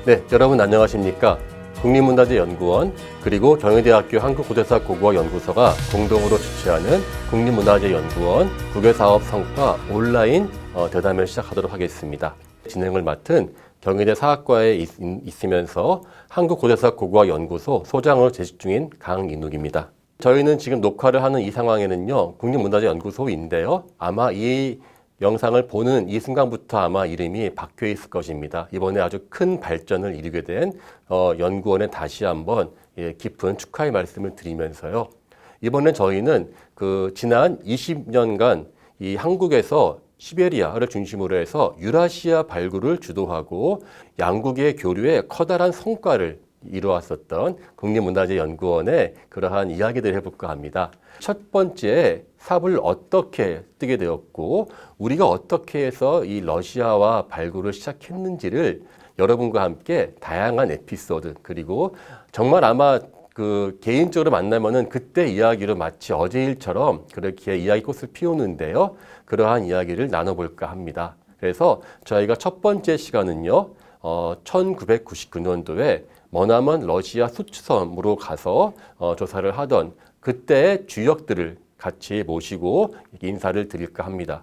네, 여러분 안녕하십니까? 국립문화재연구원 그리고 경희대학교 한국고대사 고고학 연구소가 공동으로 주최하는 국립문화재연구원 국외사업 성과 온라인 대담회를 시작하도록 하겠습니다. 진행을 맡은 경희대 사학과에 있으면서 한국고대사 고고학 연구소 소장으로 재직 중인 강인욱입니다. 저희는 지금 녹화를 하는 이 상황에는요, 국립문화재연구소인데요. 아마 이 영상을 보는 이 순간부터 아마 이름이 박혀 있을 것입니다. 이번에 아주 큰 발전을 이루게 된 연구원에 다시 한번 깊은 축하의 말씀을 드리면서요. 이번에 저희는 지난 20년간 이 한국에서 시베리아를 중심으로 해서 유라시아 발굴을 주도하고 양국의 교류에 커다란 성과를 이루었었던 국립문화재연구원의 그러한 이야기들을 해볼까 합니다. 첫 번째, 삽을 어떻게 뜨게 되었고 우리가 어떻게 해서 이 러시아와 발굴을 시작했는지를 여러분과 함께 다양한 에피소드, 그리고 정말 아마 개인적으로 만나면은 그때 이야기로 마치 어제 일처럼 그렇게 이야기꽃을 피우는데요. 그러한 이야기를 나눠볼까 합니다. 그래서 저희가 첫 번째 시간은요, 1999년도에 머나먼 러시아 수츠섬으로 가서 조사를 하던 그때의 주역들을 같이 모시고 인사를 드릴까 합니다.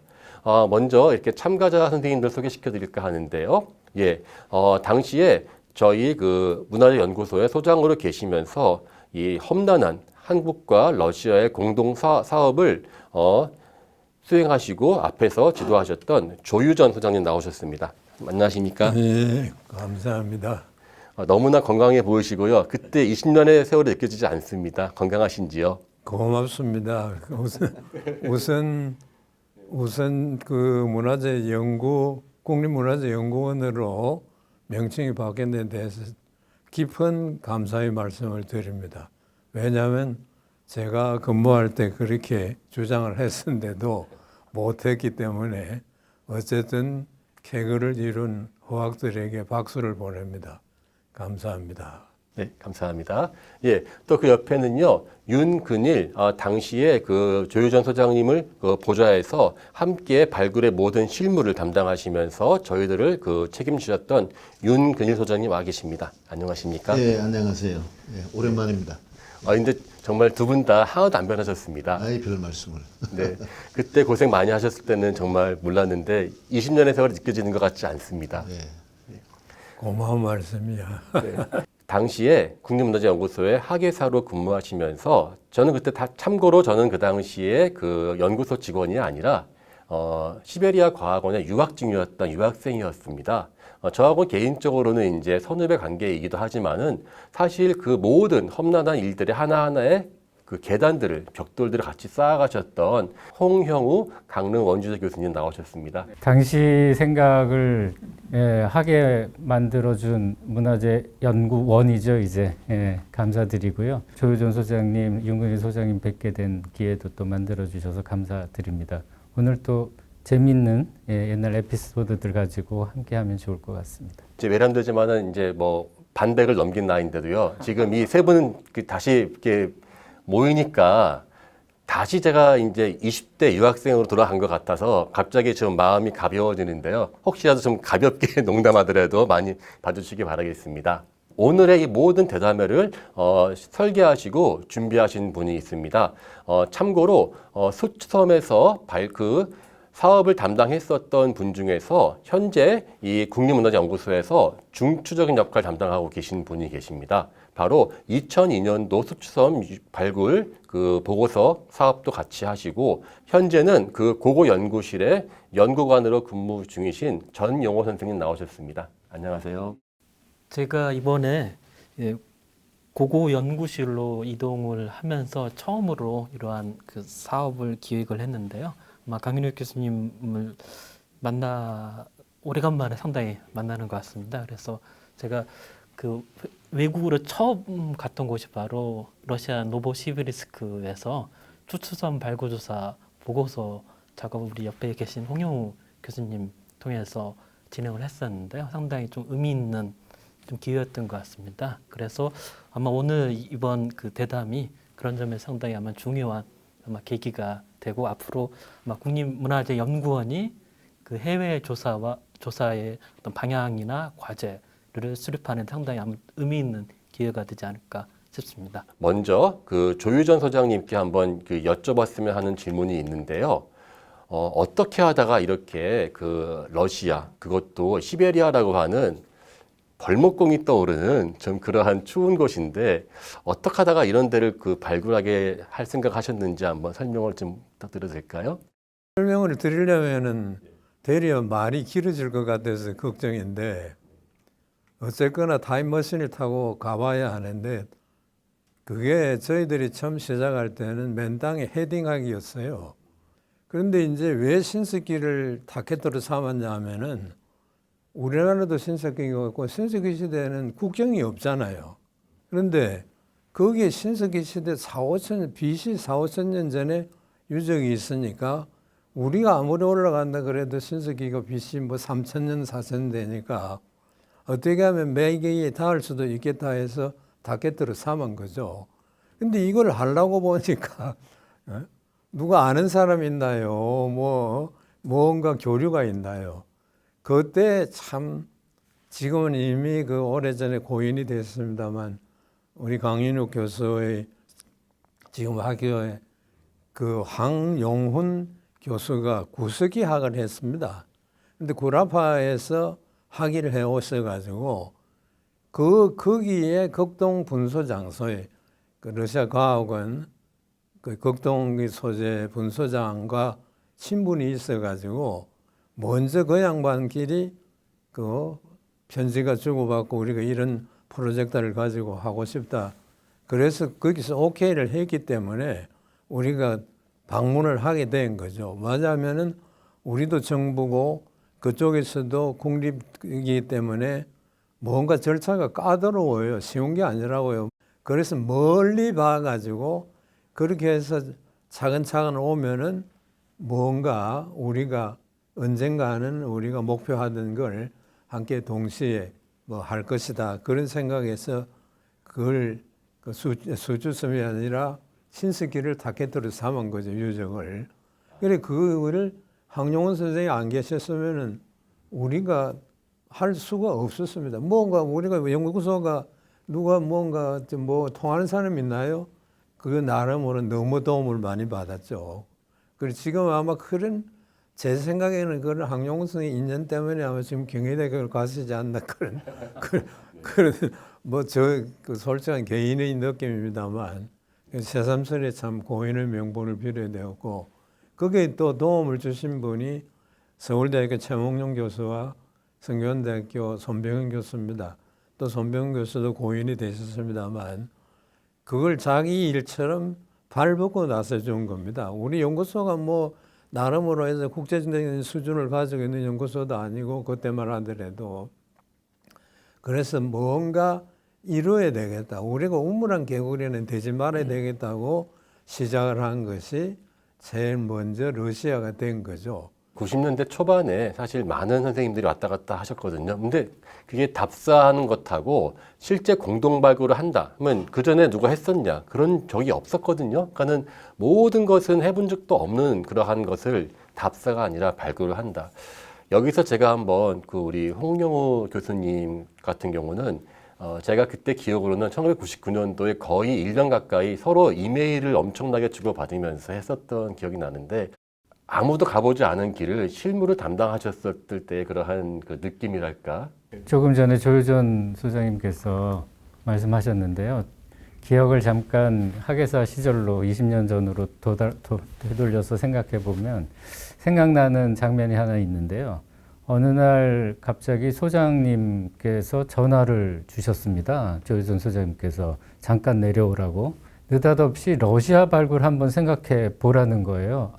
먼저 이렇게 참가자 선생님들 소개시켜 드릴까 하는데요. 당시에 저희 문화재연구소의 소장으로 계시면서 이 험난한 한국과 러시아의 공동 사업을 수행하시고 앞에서 지도하셨던 조유전 소장님 나오셨습니다. 안녕하십니까? 네, 감사합니다. 너무나 건강해 보이시고요. 그때 20년의 세월이 느껴지지 않습니다. 건강하신지요? 고맙습니다. 우선 국립문화재연구원으로 명칭이 바뀐 데 대해서 깊은 감사의 말씀을 드립니다. 왜냐하면 제가 근무할 때 그렇게 주장을 했었는데도 못했기 때문에 어쨌든 쾌거를 이룬 후학들에게 박수를 보냅니다. 감사합니다. 네, 감사합니다. 또 그 옆에는요, 윤근일, 당시에 조유전 소장님을 보좌해서 함께 발굴의 모든 실무를 담당하시면서 저희들을 책임지셨던 윤근일 소장님 와 계십니다. 안녕하십니까? 네, 안녕하세요. 네, 오랜만입니다. 근데 정말 두 분 다 하나도 안 변하셨습니다. 아이, 별 말씀을. 네, 그때 고생 많이 하셨을 때는 정말 몰랐는데 20년의 세월이 느껴지는 것 같지 않습니다. 네. 고마운 말씀이야. 네. 당시에 국립문화재연구소의 학예사로 근무하시면서 저는 그때 참고로 저는 그 당시에 연구소 직원이 아니라 시베리아 과학원의 유학 중이었던 유학생이었습니다. 저하고 개인적으로는 이제 선후배 관계이기도 하지만은 사실 그 모든 험난한 일들의 하나하나의 계단들을, 벽돌들을 같이 쌓아가셨던 홍형우 강릉 원주대 교수님 나오셨습니다. 당시 생각을 하게 만들어준 문화재연구원이죠. 이제 감사드리고요. 조유전 소장님, 윤근일 소장님 뵙게 된 기회도 또 만들어주셔서 감사드립니다. 오늘 또 재밌는 옛날 에피소드들 가지고 함께하면 좋을 것 같습니다. 이제 외람되지만은 이제 반백을 넘긴 나이인데도요. 지금 이 세 분은 다시 이렇게 모이니까 다시 제가 이제 20대 유학생으로 돌아간 것 같아서 갑자기 좀 마음이 가벼워지는데요. 혹시라도 좀 가볍게 농담하더라도 많이 봐주시기 바라겠습니다. 오늘의 이 모든 대담회를 설계하시고 준비하신 분이 있습니다. 참고로 수츠섬에서 사업을 담당했었던 분 중에서 현재 이 국립문화재연구소에서 중추적인 역할을 담당하고 계신 분이 계십니다. 바로 2002년도 수츠섬 발굴 보고서 사업도 같이 하시고 현재는 고고 연구실의 연구관으로 근무 중이신 전용호 선생님 나오셨습니다. 안녕하세요. 제가 이번에 고고 연구실로 이동을 하면서 처음으로 이러한 사업을 기획을 했는데요. 아마 강인욱 교수님을 오래간만에 상당히 만나는 것 같습니다. 그래서 제가 외국으로 처음 갔던 곳이 바로 러시아 노보시비리스크에서 수츠섬 발굴조사 보고서 작업을 우리 옆에 계신 홍영우 교수님 통해서 진행을 했었는데요. 상당히 좀 의미 있는 좀 기회였던 것 같습니다. 그래서 아마 오늘 이번 대담이 그런 점에서 상당히 아마 중요한 계기가 되고 앞으로 아마 국립문화재연구원이 해외 조사의 어떤 방향이나 과제 수립하는 상당히 의미 있는 기회가 되지 않을까 싶습니다. 먼저 그 조유전 소장님께 한번 그 여쭤봤으면 하는 질문이 있는데요. 어떻게 하다가 이렇게 그 러시아, 그것도 시베리아라고 하는 벌목공이 떠오르는 좀 그러한 추운 곳인데 어떻게 하다가 이런 데를 그 발굴하게 할 생각하셨는지 한번 설명을 좀 부탁드려도 될까요? 설명을 드리려면은 되려 말이 길어질 것 같아서 걱정인데 어쨌거나 타임머신을 타고 가봐야 하는데 그게 저희들이 처음 시작할 때는 맨 땅에 헤딩하기였어요. 그런데 이제 왜 신석기를 타켓으로 삼았냐 하면은 우리나라도 신석기가 있고 신석기 시대에는 국경이 없잖아요. 그런데 거기에 신석기 시대 4,5천 BC 4,5천 전에 유적이 있으니까 우리가 아무리 올라간다 그래도 신석기가 BC 뭐 3,000년 4,000년 되니까 어떻게 하면 매개에 닿을 수도 있겠다 해서 타켓으로 삼은 거죠. 근데 이걸 하려고 보니까 누가 아는 사람 있나요? 뭔가 교류가 있나요? 그때 참 지금은 이미 그 오래전에 고인이 됐습니다만 우리 강인욱 교수의 지금 학교에 그 황용훈 교수가 구석기 학을 했습니다. 근데 구라파에서 학위를 해 오셔가지고 거기에 극동 분소 장소에 그 러시아 과학원 그 극동 소재 분소장과 친분이 있어가지고 먼저 그 양반끼리 그 편지가 주고받고 우리가 이런 프로젝트를 가지고 하고 싶다. 그래서 거기서 오케이를 했기 때문에 우리가 방문을 하게 된 거죠. 맞으면은 우리도 정부고 그쪽에서도 국립이기 때문에 뭔가 절차가 까다로워요. 쉬운 게 아니라고요. 그래서 멀리 봐가지고 그렇게 해서 차근차근 오면은 뭔가 우리가 언젠가는 우리가 목표하던 걸 함께 동시에 뭐 할 것이다. 그런 생각에서 그걸 그 수주섬이 아니라 신석기를 타켓으로 삼은 거죠. 유적을. 그래 그거를 황용훈 선생이 안 계셨으면은 우리가 할 수가 없었습니다. 뭔가 우리가 연구소가 누가 뭔가 뭐 통하는 사람 있나요? 그 나름으로 너무 도움을 많이 받았죠. 그리고 지금 아마 그런 제 생각에는 그런 황용훈 선생의 인연 때문에 아마 지금 경희대학을 가시지 않나 그런 뭐 저 그 솔직한 개인의 느낌입니다만 새삼스레 참 고인의 명분을 빌어야 되었고 거기에 또 도움을 주신 분이 서울대학교 최몽룡 교수와 성균대학교 손병현 교수입니다. 또 손병현 교수도 고인이 되셨습니다만 그걸 자기 일처럼 발벗고 나서준 겁니다. 우리 연구소가 뭐 나름으로 해서 국제적인 수준을 가지고 있는 연구소도 아니고 그때만 하더라도 그래서 뭔가 이루어야 되겠다. 우리가 우물안 개구리는 되지 말아야 되겠다고 시작을 한 것이 제일 먼저 러시아가 된 거죠. 90년대 초반에 사실 많은 선생님들이 왔다 갔다 하셨거든요. 근데 그게 답사하는 것하고 실제 공동 발굴을 한다 하면 그 전에 누가 했었냐 그런 적이 없었거든요. 그러니까는 모든 것은 해본 적도 없는 그러한 것을 답사가 아니라 발굴을 한다. 여기서 제가 한번 그 우리 홍영우 교수님 같은 경우는 제가 그때 기억으로는 1999년도에 거의 1년 가까이 서로 이메일을 엄청나게 주고받으면서 했었던 기억이 나는데 아무도 가보지 않은 길을 실무를 담당하셨을 때 그러한 그 느낌이랄까. 조금 전에 조유전 소장님께서 말씀하셨는데요. 기억을 잠깐 학예사 시절로 20년 전으로 되돌려서 생각해 보면 생각나는 장면이 하나 있는데요. 어느 날 갑자기 소장님께서 전화를 주셨습니다. 조유전 소장님께서 잠깐 내려오라고. 느닷없이 러시아 발굴 한번 생각해 보라는 거예요.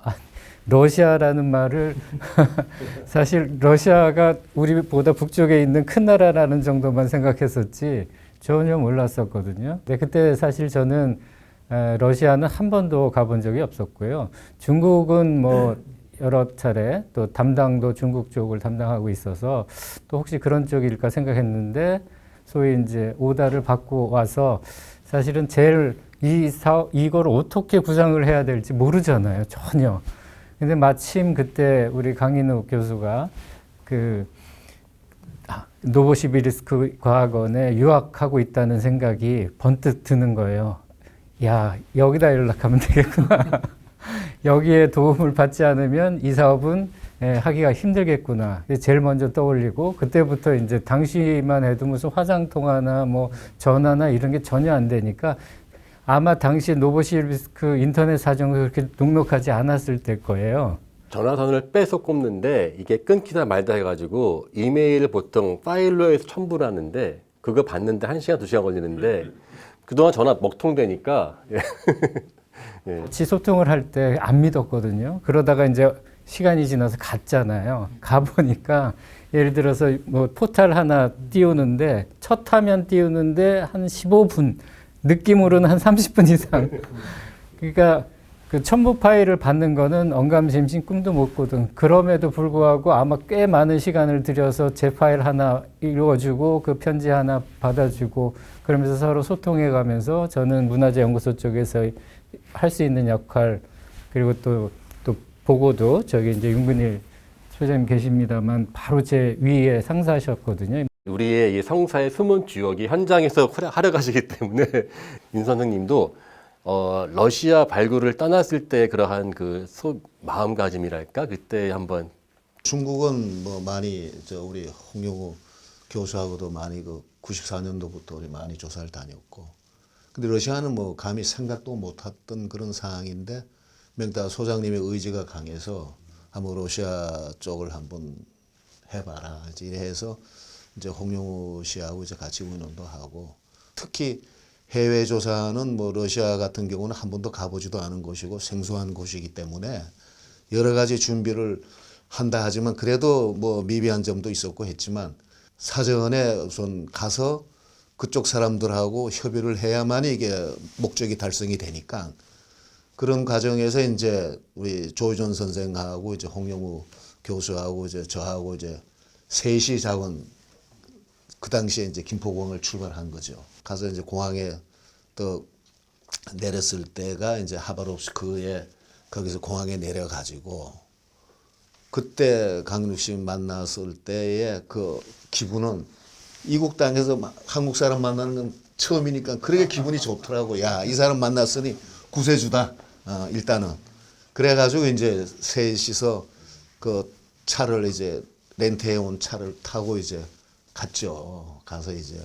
러시아라는 말을 사실 러시아가 우리보다 북쪽에 있는 큰 나라라는 정도만 생각했었지 전혀 몰랐었거든요. 근데 그때 사실 저는 러시아는 한 번도 가본 적이 없었고요. 중국은 뭐 여러 차례 또 담당도 중국 쪽을 담당하고 있어서 또 혹시 그런 쪽일까 생각했는데 소위 이제 오다를 받고 와서 사실은 제일 이걸 어떻게 구상을 해야 될지 모르잖아요. 전혀. 근데 마침 그때 우리 강인욱 교수가 노보시비리스크 과학원에 유학하고 있다는 생각이 번뜩 드는 거예요. 야, 여기다 연락하면 되겠구나. 여기에 도움을 받지 않으면 이 사업은 하기가 힘들겠구나. 제일 먼저 떠올리고, 그때부터 이제 당시만 해도 무슨 화장통화나 뭐 전화나 이런 게 전혀 안 되니까 아마 당시 노보시비리스크 인터넷 사정도 그렇게 녹록하지 않았을 때일 거예요. 전화선을 빼서 꼽는데 이게 끊기다 말다 해가지고 이메일을 보통 파일로 해서 첨부를 하는데 그거 받는데 1시간, 2시간 걸리는데 그동안 전화 먹통되니까 같이 소통을 할 때 안 믿었거든요. 그러다가 이제 시간이 지나서 갔잖아요. 가보니까 예를 들어서 뭐 포탈 하나 띄우는데 첫 화면 띄우는데 한 15분, 느낌으로는 한 30분 이상. 그러니까 그 첨부 파일을 받는 거는 언감심심 꿈도 못 꾸던, 그럼에도 불구하고 아마 꽤 많은 시간을 들여서 제 파일 하나 읽어주고 그 편지 하나 받아주고 그러면서 서로 소통해 가면서 저는 문화재연구소 쪽에서 할 수 있는 역할, 그리고 또 보고도 저기 이제 윤근일 소장님 계십니다만 바로 제 위에 상사셨거든요. 우리의 이 성사의 숨은 주역이 현장에서 하러 가시기 때문에 윤 선생님도 러시아 발굴을 떠났을 때 그러한 그 마음가짐이랄까 그때 한번 중국은 뭐 많이 우리 홍영우 교수하고도 많이 94년도부터 우리 많이 조사를 다녔고, 근데 러시아는 뭐 감히 생각도 못했던 그런 상황인데 명따 소장님의 의지가 강해서 한번 러시아 쪽을 한번 해봐라 이래 해서 이제 홍영우 씨하고 이제 같이 의논도 하고, 특히 해외 조사는 뭐 러시아 같은 경우는 한 번도 가보지도 않은 곳이고 생소한 곳이기 때문에 여러 가지 준비를 한다 하지만 그래도 뭐 미비한 점도 있었고 했지만 사전에 우선 가서 그쪽 사람들하고 협의를 해야만 이게 목적이 달성이 되니까, 그런 과정에서 이제 우리 조희존 선생하고 이제 홍영우 교수하고 이제 저하고 이제 셋이 작은 그 당시에 이제 김포공항을 출발한 거죠. 가서 이제 공항에 또 내렸을 때가 이제 하바롭스크에 거기서 공항에 내려가지고 그때 강윤욱 씨 만났을 때의 그 기분은 이국 땅에서 한국 사람 만나는 건 처음이니까 그렇게 기분이 좋더라고. 야, 이 사람 만났으니 구세주다. 일단은. 그래가지고 이제 셋이서 그 차를 이제 렌트해 온 차를 타고 이제 갔죠. 가서 이제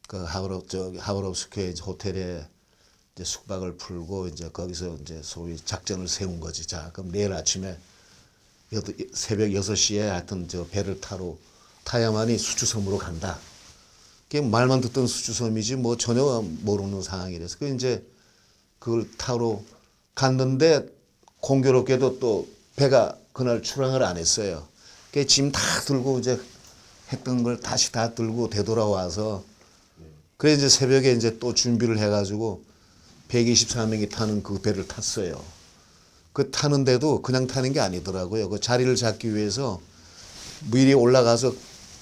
그 하바롭스크의 호텔에 이제 숙박을 풀고 이제 거기서 이제 소위 작전을 세운 거지. 자, 그럼 내일 아침에 새벽 6시에 하여튼 저 배를 타야만이 수주섬으로 간다. 그게 말만 듣던 수주섬이지 뭐 전혀 모르는 상황이라서 그 이제 그걸 타러 갔는데 공교롭게도 또 배가 그날 출항을 안 했어요. 그 짐 다 들고 이제 했던 걸 다시 다 들고 되돌아와서 그래 이제 새벽에 이제 또 준비를 해가지고 124명이 타는 그 배를 탔어요. 그 타는데도 그냥 타는 게 아니더라고요. 그 자리를 잡기 위해서 미리 올라가서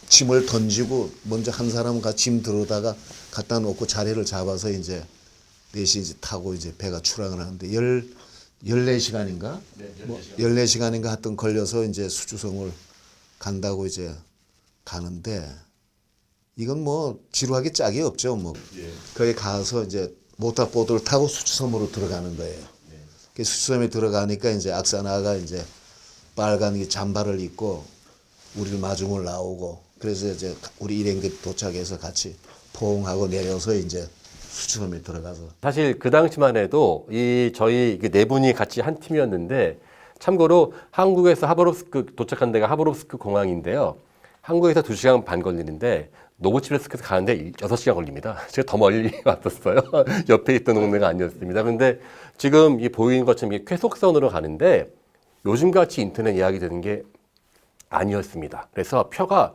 짐을 던지고 먼저 한 사람은 짐 들어다가 갖다 놓고 자리를 잡아서 이제 넷이 이제 타고 이제 배가 출항을 하는데 14시간인가? 네, 14시간인가 하여튼 걸려서 이제 수주성을 간다고 이제 가는데 이건 뭐 지루하게 짝이 없죠. 뭐 거기 가서 이제 모터보트를 타고 수주섬으로 들어가는 거예요. 수주섬에 들어가니까 이제 악사나가 이제 빨간 잠바를 입고 우리를 마중을 나오고 그래서 이제 우리 일행들이 도착해서 같이 포옹하고 내려서 이제 수주섬에 들어가서 사실 그 당시만 해도 저희 네 분이 같이 한 팀이었는데 참고로 한국에서 도착한 데가 하바롭스크 공항인데요. 한국에서 2시간 반 걸리는데 노보시비리스크에서 가는데 6시간 걸립니다. 제가 더 멀리 왔었어요. 옆에 있던 동네가 아니었습니다. 근데 지금 보이는 것처럼 이게 쾌속선으로 가는데 요즘같이 인터넷 예약이 되는 게 아니었습니다. 그래서 표가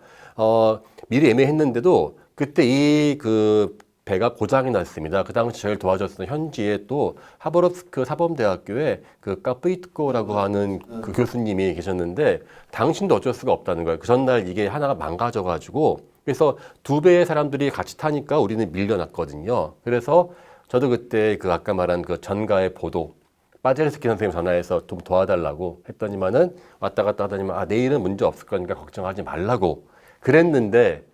미리 예매했는데도 그때 그 배가 고장이 났습니다. 그 당시 저를 도와줬던 현지에 또 하바롭스크 사범대학교에 그 까프이트코라고 하는 그 교수님이 계셨는데 당신도 어쩔 수가 없다는 거예요. 그 전날 이게 하나가 망가져가지고 그래서 2배의 사람들이 같이 타니까 우리는 밀려났거든요. 그래서 저도 그때 그 아까 말한 그 전가의 보도 빠제르스키 선생님 전화해서 좀 도와달라고 했더니만은 왔다 갔다 하더니만 내일은 문제 없을 거니까 걱정하지 말라고 그랬는데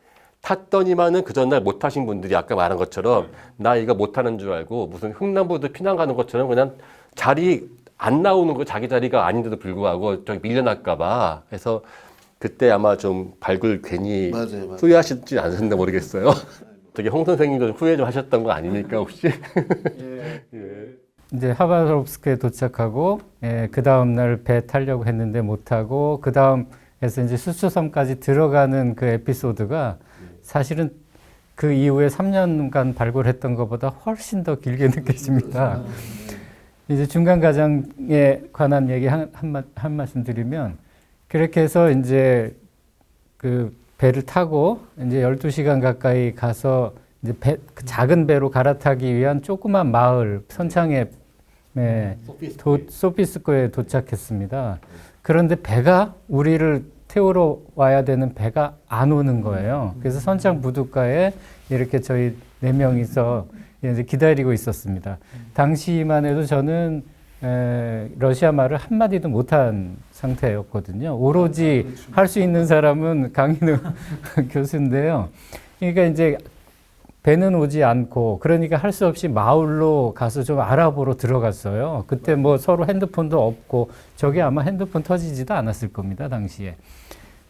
탔더니만은 그 전날 못 타신 분들이 아까 말한 것처럼 나 이거 못 타는 줄 알고 무슨 흥남부도 피난 가는 것처럼 그냥 자리 안 나오는 거 자기 자리가 아닌데도 불구하고 저기 밀려날까 봐. 그래서 그때 아마 좀 발굴 괜히 맞아요. 후회하시지 않으셨나 모르겠어요. 되게 홍 선생님도 후회 좀 하셨던 거 아닙니까 혹시? 이제 하바롭스크에 도착하고 그 다음 날 배 타려고 했는데 못 타고 그 다음에서 이제 수초섬까지 들어가는 그 에피소드가 사실은 그 이후에 3년간 발굴했던 것보다 훨씬 더 길게 느껴집니다. 이제 중간 과정에 관한 얘기 한 말씀 드리면 그렇게 해서 이제 그 배를 타고 이제 12시간 가까이 가서 이제 그 작은 배로 갈아타기 위한 조그만 마을 선창의 소피스코에 도착했습니다. 그런데 배가 우리를 태우러 와야 되는 배가 안 오는 거예요. 그래서 선창 부둣가에 이렇게 저희 4명이서 이제 기다리고 있었습니다. 당시만 해도 저는 러시아 말을 한마디도 못한 상태였거든요. 오로지 할 수 있는 사람은 강인우 교수인데요. 그러니까 이제 배는 오지 않고 그러니까 할 수 없이 마을로 가서 좀 알아보러 들어갔어요. 그때 뭐 서로 핸드폰도 없고 저게 아마 핸드폰 터지지도 않았을 겁니다. 당시에.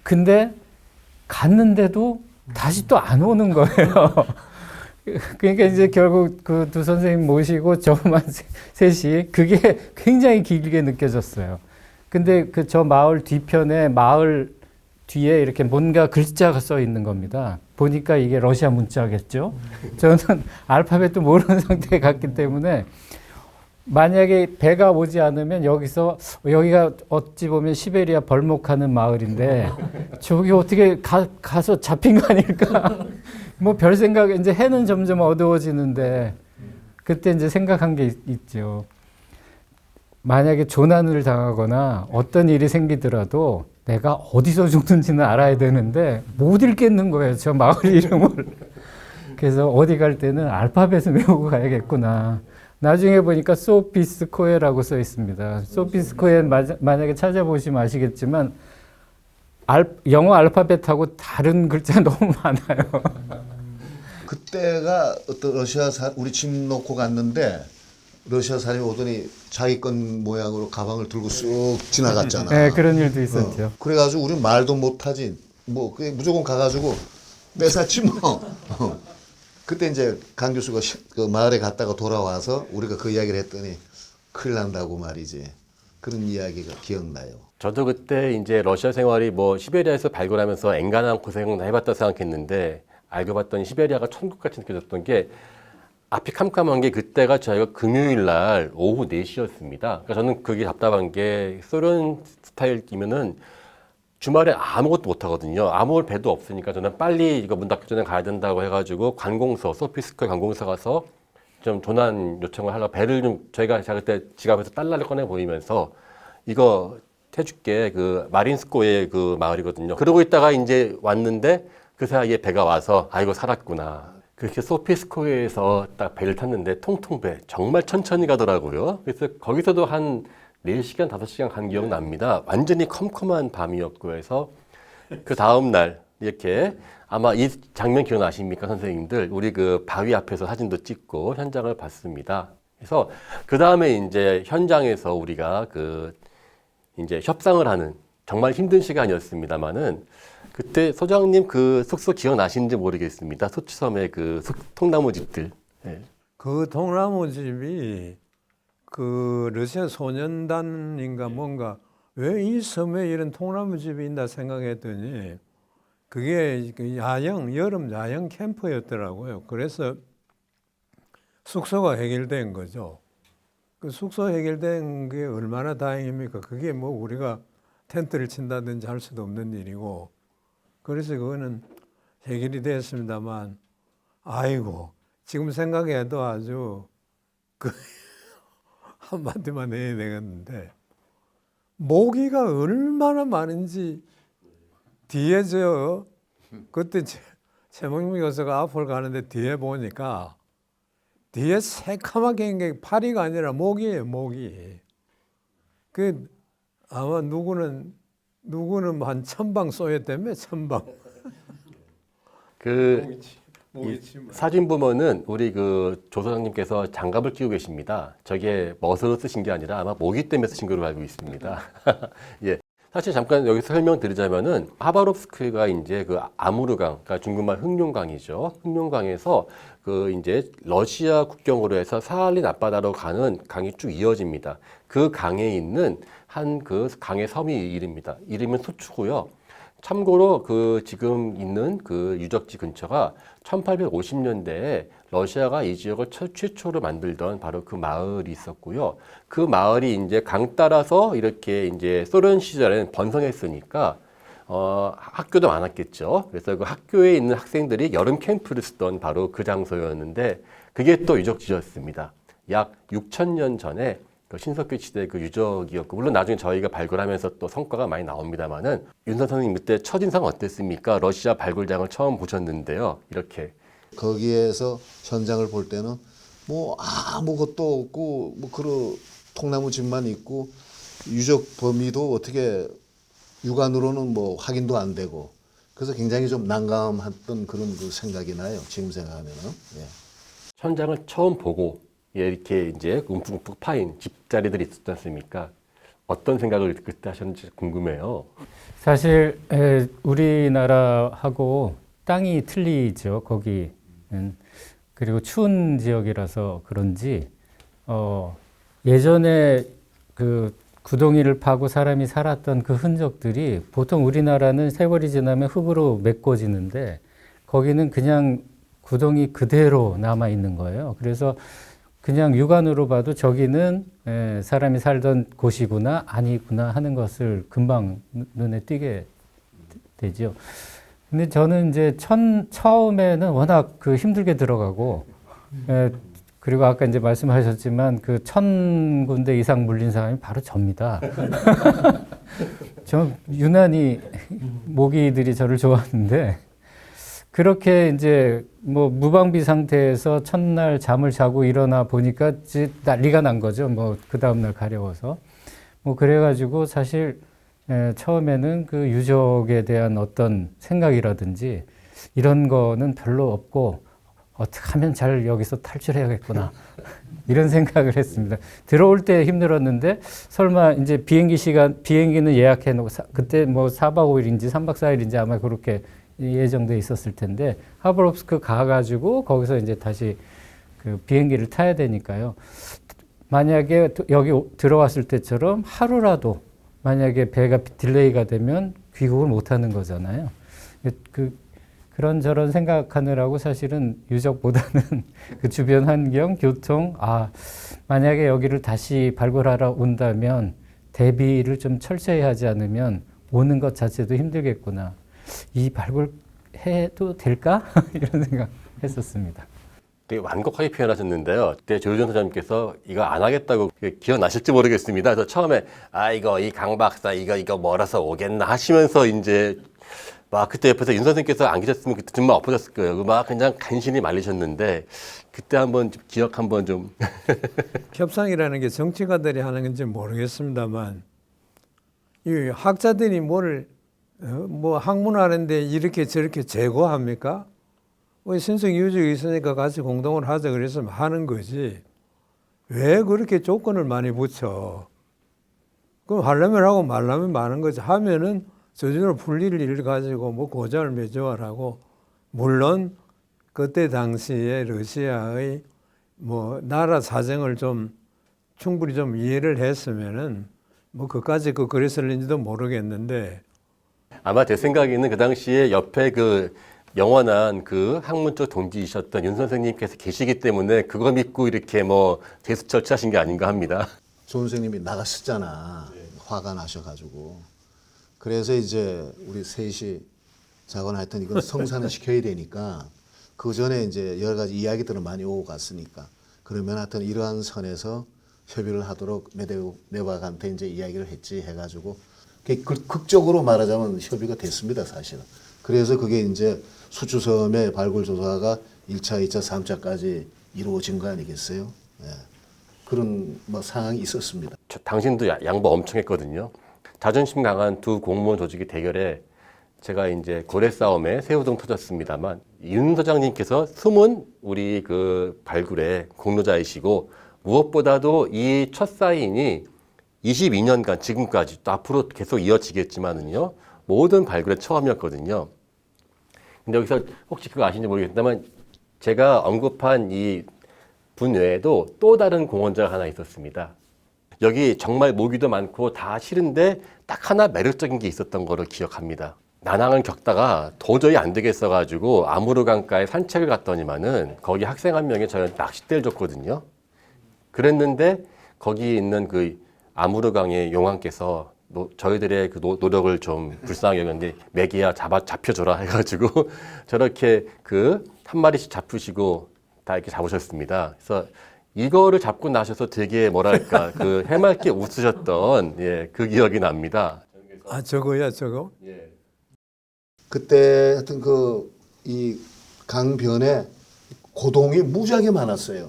근데 갔는데도 다시 또 안 오는 거예요. 그러니까 이제 결국 그 두 선생님 모시고 저만 셋이 그게 굉장히 길게 느껴졌어요. 근데 그 저 마을 뒤편에 마을 뒤에 이렇게 뭔가 글자가 써 있는 겁니다. 보니까 이게 러시아 문자겠죠. 저는 알파벳도 모르는 상태에 갔기 때문에 만약에 배가 오지 않으면 여기가 어찌 보면 시베리아 벌목하는 마을인데 저기 어떻게 가서 잡힌 거 아닐까? 뭐 별 생각, 이제 해는 점점 어두워지는데 그때 이제 생각한 게 있죠. 만약에 조난을 당하거나 어떤 일이 생기더라도 내가 어디서 죽는지는 알아야 되는데 못 읽겠는 거예요. 저 마을 이름을. 그래서 어디 갈 때는 알파벳을 외우고 가야겠구나. 나중에 보니까 소피스코에라고 써 있습니다. 소피스코에 만약에 찾아보시면 아시겠지만 영어 알파벳하고 다른 글자 너무 많아요. 그때가 어떤 우리 집 놓고 갔는데 러시아 사람이 오더니 자기 건 모양으로 가방을 들고 쑥 지나갔잖아. 네, 그런 일도 있었죠. 그래가지고 우리 말도 못하지. 뭐 그냥 무조건 가가지고 뺏었지 뭐. 그때 이제 강 교수가 그 마을에 갔다가 돌아와서 우리가 그 이야기를 했더니 큰일 난다고 말이지. 그런 이야기가 기억나요. 저도 그때 이제 러시아 생활이 뭐 시베리아에서 발굴하면서 앵간한 고생을 해봤다 생각했는데 알고 봤더니 시베리아가 천국같이 느껴졌던 게 앞이 캄캄한 게 그때가 저희가 금요일 날 오후 4시였습니다. 그러니까 저는 그게 답답한 게 소련 스타일이면은 주말에 아무것도 못 하거든요. 아무 배도 없으니까 저는 빨리 이거 문 닫기 전에 가야 된다고 해가지고 관공서, 소피스코의 관공서 가서 좀 조난 요청을 하려고 배를 좀 제가 그때 지갑에서 달러를 꺼내 보이면서 이거 해줄게. 그 마린스코의 그 마을이거든요. 그러고 있다가 이제 왔는데 그 사이에 배가 와서 아이고 살았구나. 그렇게 소피스코에서 딱 배를 탔는데 통통배 정말 천천히 가더라고요. 그래서 거기서도 한 4시간, 5시간 간 기억 납니다. 완전히 컴컴한 밤이었고 해서 그 다음 날 이렇게 아마 이 장면 기억나십니까 선생님들? 우리 그 바위 앞에서 사진도 찍고 현장을 봤습니다. 그래서 그 다음에 이제 현장에서 우리가 그 이제 협상을 하는 정말 힘든 시간이었습니다만은 그때 소장님 그 숙소 기억나시는지 모르겠습니다. 소치섬의 그 통나무 집들. 네. 그 통나무 집이 그 러시아 소년단인가 뭔가 왜 이 섬에 이런 통나무 집이 있나 생각했더니 그게 여름 야영 캠프였더라고요. 그래서 숙소가 해결된 거죠. 그 숙소 해결된 게 얼마나 다행입니까? 그게 뭐 우리가 텐트를 친다든지 할 수도 없는 일이고 그래서 그거는 해결이 됐습니다만 아이고 지금 생각해도 아주 그 한마디만 해야 되겠는데 모기가 얼마나 많은지 뒤에 그때 최몽민 교수가 앞을 가는데 뒤에 보니까 뒤에 새까맣게 있는 게 파리가 아니라 모기예요, 모기. 그 아마 누구는 한 1000방 쏘였다며 1000방. 그 이 사진 보면은 우리 그 조소장님께서 장갑을 끼고 계십니다. 저게 멋으로 쓰신 게 아니라 아마 모기 때문에 쓰신 걸로 알고 있습니다. 예. 사실 잠깐 여기서 설명드리자면은 하바롭스크가 이제 그 아무르강, 그러니까 중국말 흑룡강이죠. 흑룡강에서 그 이제 러시아 국경으로 해서 사할린 앞바다로 가는 강이 쭉 이어집니다. 그 강에 있는 한 그 강의 섬이 이름입니다. 이름은 수추고요. 참고로 그 지금 있는 그 유적지 근처가 1850년대에 러시아가 이 지역을 최초로 만들던 바로 그 마을이 있었고요. 그 마을이 이제 강 따라서 이렇게 이제 소련 시절에는 번성했으니까 학교도 많았겠죠. 그래서 그 학교에 있는 학생들이 여름 캠프를 쓰던 바로 그 장소였는데 그게 또 유적지였습니다. 약 6,000년 전에 그 신석기 시대 그 유적이었고 물론 나중에 저희가 발굴하면서 또 성과가 많이 나옵니다만은 윤선 선생님 그때 첫인상 어땠습니까? 러시아 발굴장을 처음 보셨는데요. 이렇게 거기에서 현장을 볼 때는 뭐 아무것도 없고 뭐 그런 통나무 집만 있고 유적 범위도 어떻게 육안으로는 뭐 확인도 안 되고 그래서 굉장히 좀 난감했던 그런 그 생각이 나요. 지금 생각하면은. 예. 현장을 처음 보고 이렇게 이제 움푹움푹 파인 집자리들이 있었지 않습니까? 어떤 생각을 그때 하셨는지 궁금해요. 사실 우리나라하고 땅이 틀리죠. 거기는. 그리고 추운 지역이라서 그런지 예전에 그 구덩이를 파고 사람이 살았던 그 흔적들이 보통 우리나라는 세월이 지나면 흙으로 메꿔지는데 거기는 그냥 구덩이 그대로 남아 있는 거예요. 그래서 그냥 육안으로 봐도 저기는 사람이 살던 곳이구나 아니구나 하는 것을 금방 눈에 띄게 되죠. 근데 저는 이제 처음에는 워낙 그 힘들게 들어가고 그리고 아까 이제 말씀하셨지만 그 1,000군데 이상 물린 사람이 바로 접니다. 저 유난히 모기들이 저를 좋아하는데 그렇게 이제 뭐 무방비 상태에서 첫날 잠을 자고 일어나 보니까 난리가 난 거죠. 뭐 그 다음날 가려워서. 뭐 그래가지고 사실 처음에는 그 유적에 대한 어떤 생각이라든지 이런 거는 별로 없고 어떻게 하면 잘 여기서 탈출해야겠구나. 이런 생각을 했습니다. 들어올 때 힘들었는데 설마 이제 비행기는 예약해 놓고 그때 뭐 4박 5일인지 3박 4일인지 아마 그렇게 예정돼 있었을 텐데 하바롭스크 가가지고 거기서 이제 다시 그 비행기를 타야 되니까요. 만약에 여기 들어왔을 때처럼 하루라도 만약에 배가 딜레이가 되면 귀국을 못 하는 거잖아요. 그런저런 생각하느라고 사실은 유적보다는 그 주변 환경, 교통, 만약에 여기를 다시 발굴하러 온다면 대비를 좀 철저히 하지 않으면 오는 것 자체도 힘들겠구나. 이 발굴해도 될까? 이런 생각 했었습니다. 되게 완곡하게 표현하셨는데요. 그때 조효정 소장님께서 이거 안 하겠다고 기억나실지 모르겠습니다. 그래서 처음에 이 강 박사 이거 멀어서 오겠나 하시면서 이제 막 그때 옆에서 윤 선생님께서 안 계셨으면 그때 정말 엎어졌을 거예요. 막 그냥 간신히 말리셨는데 그때 한번 기억 한번 좀 협상이라는 게 정치가들이 하는 건지 모르겠습니다만 이 학자들이 뭐 학문하는데 이렇게 저렇게 제고합니까? 신석 유적이 있으니까 같이 공동을 하자 그랬으면 하는 거지. 왜 그렇게 조건을 많이 붙여? 그럼 하려면 하고 말라면 마는 거지. 하면은 저절로 풀릴 일을 가지고 뭐 고전을 맺어라고. 물론 그때 당시에 러시아의 뭐 나라 사정을 좀 충분히 좀 이해를 했으면은 뭐 그까지 그랬을는지도 모르겠는데. 아마 제 생각에는 그 당시에 옆에 그 영원한 그 학문 쪽 동지이셨던 윤 선생님께서 계시기 때문에 그거 믿고 이렇게 뭐 대수 처치하신 게 아닌가 합니다. 조 선생님이 나갔었잖아. 화가 나셔가지고. 그래서 이제 우리 셋이 자거나 하여튼 이건 성사는 시켜야 되니까 그 전에 이제 여러 가지 이야기들은 많이 오고 갔으니까 그러면 하여튼 이러한 선에서 협의를 하도록 메데바한테 이제 이야기를 했지 해가지고 극적으로 말하자면 협의가 됐습니다, 사실은. 그래서 그게 이제 수추섬의 발굴 조사가 1차, 2차, 3차까지 이루어진 거 아니겠어요? 예. 그런 뭐 상황이 있었습니다. 당신도 양보 엄청 했거든요. 자존심 강한 두 공무원 조직의 대결에 제가 이제 고래 싸움에 새우등 터졌습니다만 윤 소장님께서 숨은 우리 그 발굴의 공로자이시고 무엇보다도 이 첫 사인이 22년간 지금까지 또 앞으로 계속 이어지겠지만은요 모든 발굴의 처음이었거든요. 근데 여기서 혹시 그거 아시는지 모르겠지만 제가 언급한 이 분 외에도 또 다른 공원자가 하나 있었습니다. 여기 정말 모기도 많고 다 싫은데 딱 하나 매력적인 게 있었던 거를 기억합니다. 난항을 겪다가 도저히 안 되겠어가지고 아무르 강가에 산책을 갔더니만은 거기 학생 한 명이 저한테 낚싯대를 줬거든요. 그랬는데 거기 있는 그 아무르 강의 용왕께서 저희들의 그 노력을 좀 불쌍하게 여겼는데 매기야 잡혀줘라 해가지고 저렇게 그 한 마리씩 잡으시고 다 이렇게 잡으셨습니다. 그래서 이거를 잡고 나셔서 되게 뭐랄까 그 해맑게 웃으셨던 예, 그 기억이 납니다. 아 저거야 저거? 예. 그때 하여튼 그 이 강변에 고동이 무지하게 많았어요.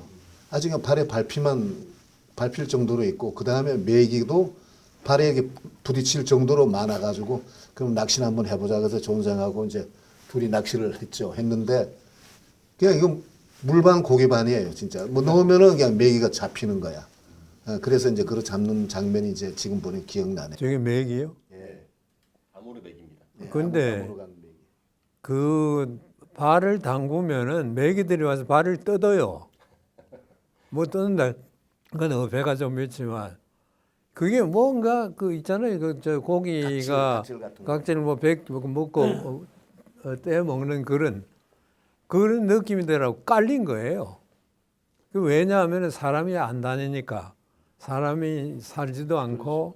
아직 발에 밟힐 정도로 있고 그 다음에 메기도 발에 이렇게 부딪힐 정도로 많아가지고 그럼 낚시를 한번 해보자 그래서 존생하고 이제 둘이 낚시를 했는데 그냥 이건 물반 고기반이에요 진짜. 뭐 넣으면은 그냥 메기가 잡히는 거야. 그래서 이제 그걸 잡는 장면이 이제 지금 보니 기억나네. 저게 맥이요? 예. 아무르 맥입니다. 근데 아무로 메기. 그 발을 담그면은 메기들이 와서 발을 뜯어요. 뭐 뜯는다. 그건 배가 좀 있지만 그게 뭔가 그 있잖아요. 그 저 고기가 각질 같은 거. 각질 뭐 먹고 떼 먹는 그런 느낌이 되라고 깔린 거예요. 그 왜냐하면 사람이 안 다니니까 사람이 살지도 않고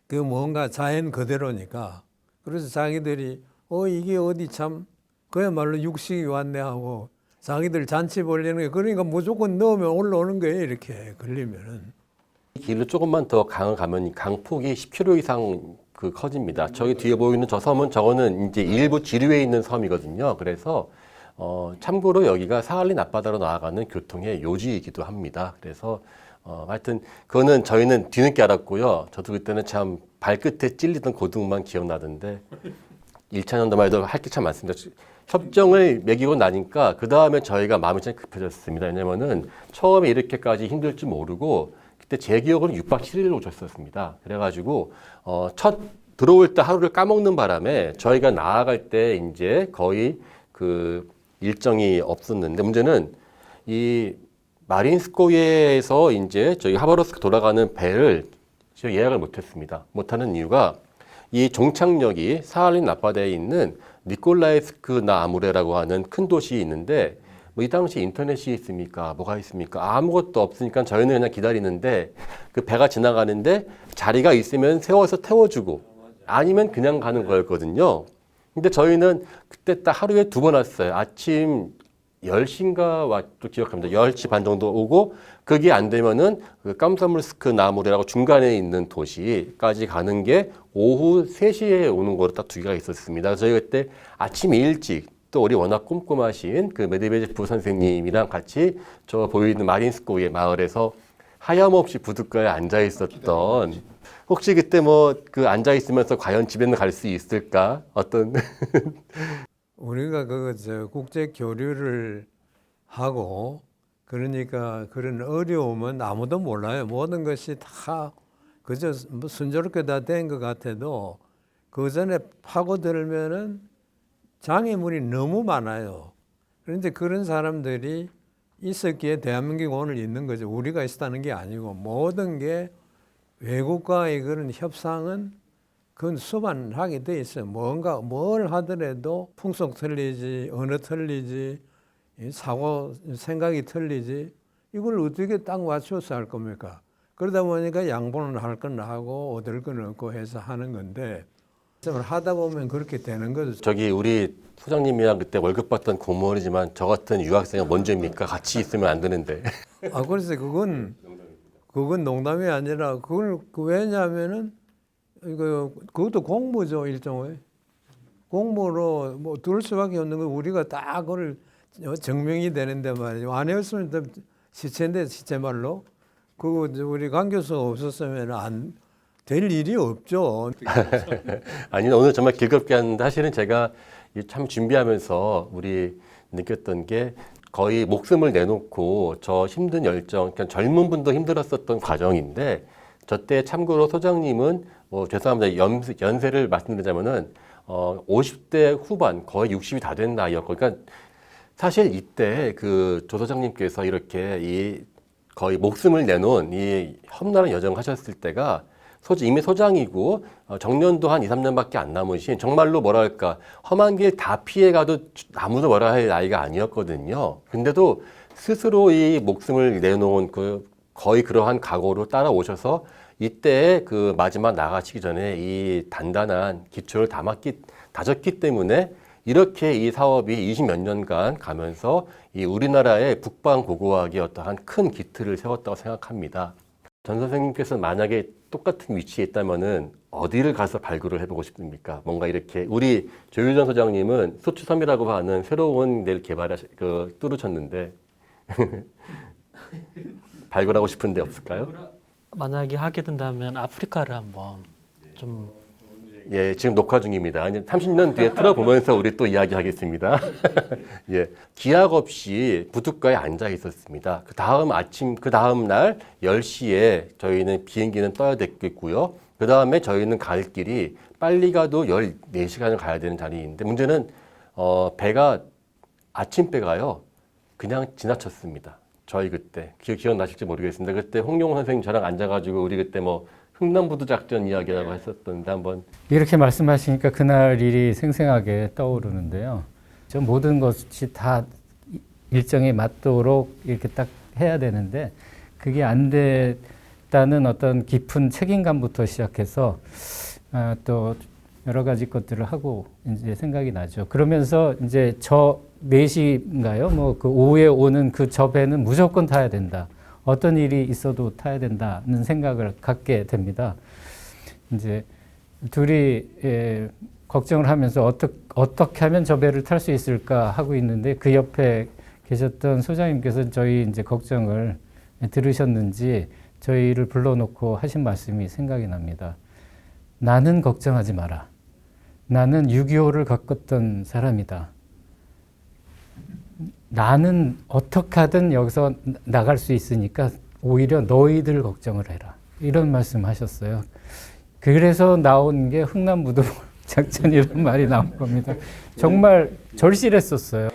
그 뭔가 자연 그대로니까 그래서 자기들이 이게 어디 참 그야말로 육식이 왔네 하고 자기들 잔치 벌리는 게 그러니까 무조건 넣으면 올라오는 거예요. 이렇게 걸리면은. 길을 조금만 더 강을 가면 강폭이 10km 이상 그 커집니다. 저기 뒤에 보이는 저 섬은 저거는 이제 일부 지류에 있는 섬이거든요. 그래서 참고로 여기가 사할린 앞바다로 나아가는 교통의 요지이기도 합니다. 그래서 하여튼 그거는 저희는 뒤늦게 알았고요. 저도 그때는 참 발끝에 찔리던 고등만 기억나던데 1차 년도만 해도 할 게 참 많습니다. 협정을 매기고 나니까 그 다음에 저희가 마음이 좀 급해졌습니다. 왜냐면은 처음에 이렇게까지 힘들 줄 모르고 그때 제 기억으로는 6박 7일을 오셨었습니다. 그래가지고 첫 들어올 때 하루를 까먹는 바람에 저희가 나아갈 때 이제 거의 그 일정이 없었는데 문제는 이 마린스코예에서 이제 저희 하바rovsk 돌아가는 배를 제가 예약을 못했습니다. 못하는 이유가 이 종착역이 사할린 앞바다에 있는 니콜라evsk 나 아무레라고 하는 큰 도시에 있는데 뭐 이 당시 인터넷이 있습니까? 뭐가 있습니까? 아무것도 없으니까 저희는 그냥 기다리는데 그 배가 지나가는데 자리가 있으면 세워서 태워주고 아니면 그냥 가는 거였거든요. 근데 저희는 그때 딱 하루에 2번 왔어요. 아침 10시인가 왔도 기억합니다. 10시 반 정도 오고 그게 안 되면은 그 깜사물스크 나무레라고 중간에 있는 도시까지 가는 게 오후 3시에 오는 거로 딱 2개가 있었습니다. 저희 그때 아침 일찍 또 우리 워낙 꼼꼼하신 그 메드베제프 선생님이랑 같이 저 보이는 마린스코예 마을에서 하염없이 부둣가에 앉아 있었던 혹시 그때 뭐 그 앉아 있으면서 과연 집에는 갈 수 있을까 어떤 우리가 국제 교류를 하고 그러니까 그런 어려움은 아무도 몰라요. 모든 것이 다 그저 뭐 순조롭게 다 된 것 같아도 그 전에 파고들면은 장애물이 너무 많아요. 그런데 그런 사람들이 있었기에 대한민국이 오늘 있는 거죠. 우리가 있었다는 게 아니고 모든 게 외국과의 그런 협상은 그건 수반하게 돼 있어요. 뭔가 뭘 하더라도 풍속 틀리지, 언어 틀리지, 사고 생각이 틀리지. 이걸 어떻게 딱 맞춰서 할 겁니까? 그러다 보니까 양보는 할 건 하고 얻을 건 얻고 해서 하는 건데 하다 보면 그렇게 되는 거죠. 저기 우리 소장님이랑 그때 월급 받던 공무원이지만 저 같은 유학생은 뭔죄입니까? 같이 있으면 안 되는데. 그래서 그건 농담이 아니라 왜냐하면은 그것도 공무죠 일종의 공무로 뭐 둘 수밖에 없는 거 우리가 다 그걸 증명이 되는데 말이죠. 안 했으면 시체인데 시체 말로 우리 강 교수가 없었으면 안 될 일이 없죠. 아니 오늘 정말 즐겁게 하는데 사실은 제가 참 준비하면서 우리 느꼈던 게 거의 목숨을 내놓고 저 힘든 열정, 그러니까 젊은 분도 힘들었었던 과정인데 저 때 참고로 소장님은 뭐 죄송합니다. 연세를 말씀드리자면은 50대 후반 거의 60이 다 된 나이였고, 그러니까 사실 이때 그 조 소장님께서 이렇게 이 거의 목숨을 내놓은 이 험난한 여정을 하셨을 때가 이미 소장이고 정년도 한 2, 3년밖에 안 남으신 정말로 뭐랄까 험한 길 다 피해가도 아무도 뭐라 할 나이가 아니었거든요. 근데도 스스로 이 목숨을 내놓은 그 거의 그러한 각오로 따라오셔서 이때 그 마지막 나가시기 전에 이 단단한 기초를 다졌기 때문에 이렇게 이 사업이 20몇 년간 가면서 이 우리나라의 북방고고학의 어떠한 큰 기틀을 세웠다고 생각합니다. 전 선생님께서 만약에 똑같은 위치에 있다면은 어디를 가서 발굴을 해보고 싶습니까? 뭔가 이렇게 우리 조유정 소장님은 소추섬이라고 하는 새로운 데를 뚫으셨는데 발굴하고 싶은 데 없을까요? 만약에 하게 된다면 아프리카를 한번 좀 예, 지금 녹화 중입니다. 30년 뒤에 틀어보면서 우리 또 이야기하겠습니다. 예, 기약 없이 부둣가에 앉아 있었습니다. 그 다음 날 10시에 저희는 비행기는 떠야 됐겠고요. 그 다음에 저희는 갈 길이 빨리 가도 14시간을 가야 되는 자리인데 문제는 아침배가요. 그냥 지나쳤습니다. 저희 그때 기억나실지 모르겠습니다. 그때 홍용호 선생님 저랑 앉아가지고 우리 그때 뭐 흥남부두 작전 이야기라고 했었던데 한번 이렇게 말씀하시니까 그날 일이 생생하게 떠오르는데요. 저 모든 것이 다 일정에 맞도록 이렇게 딱 해야 되는데 그게 안 됐다는 어떤 깊은 책임감부터 시작해서 또 여러 가지 것들을 하고 이제 생각이 나죠. 그러면서 이제 저 4시인가요? 뭐 그 오후에 오는 그 저 배는 무조건 타야 된다. 어떤 일이 있어도 타야 된다는 생각을 갖게 됩니다. 이제 둘이 걱정을 하면서 어떻게 하면 저 배를 탈 수 있을까 하고 있는데 그 옆에 계셨던 소장님께서 저희 이제 걱정을 들으셨는지 저희를 불러놓고 하신 말씀이 생각이 납니다. 나는 걱정하지 마라. 나는 6.25를 겪었던 사람이다. 나는 어떻게 하든 여기서 나갈 수 있으니까 오히려 너희들 걱정을 해라. 이런 말씀 하셨어요. 그래서 나온 게 흥남부두 작전이라는 말이 나온 겁니다. 정말 절실했었어요.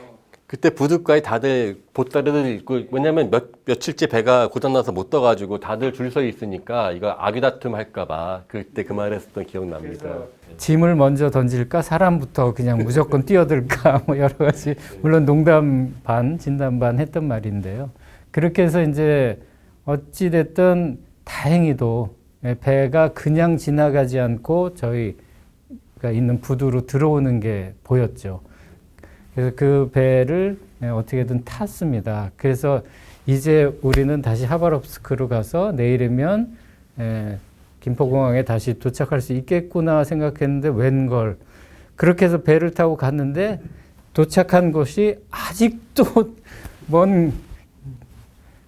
그때 부둣가에 다들 보따리를 입고 왜냐면 며칠째 배가 고장나서 못 떠가지고 다들 줄 서 있으니까 이거 아귀다툼 할까봐 그때 그 말 했었던 기억납니다. 짐을 먼저 던질까 사람부터 그냥 무조건 뛰어들까 뭐 여러 가지 물론 농담 반 진담 반 했던 말인데요. 그렇게 해서 이제 어찌 됐든 다행히도 배가 그냥 지나가지 않고 저희가 있는 부두로 들어오는 게 보였죠. 그래서 그 배를 어떻게든 탔습니다. 그래서 이제 우리는 다시 하바롭스크로 가서 내일이면 김포공항에 다시 도착할 수 있겠구나 생각했는데 웬걸. 그렇게 해서 배를 타고 갔는데 도착한 곳이 아직도 먼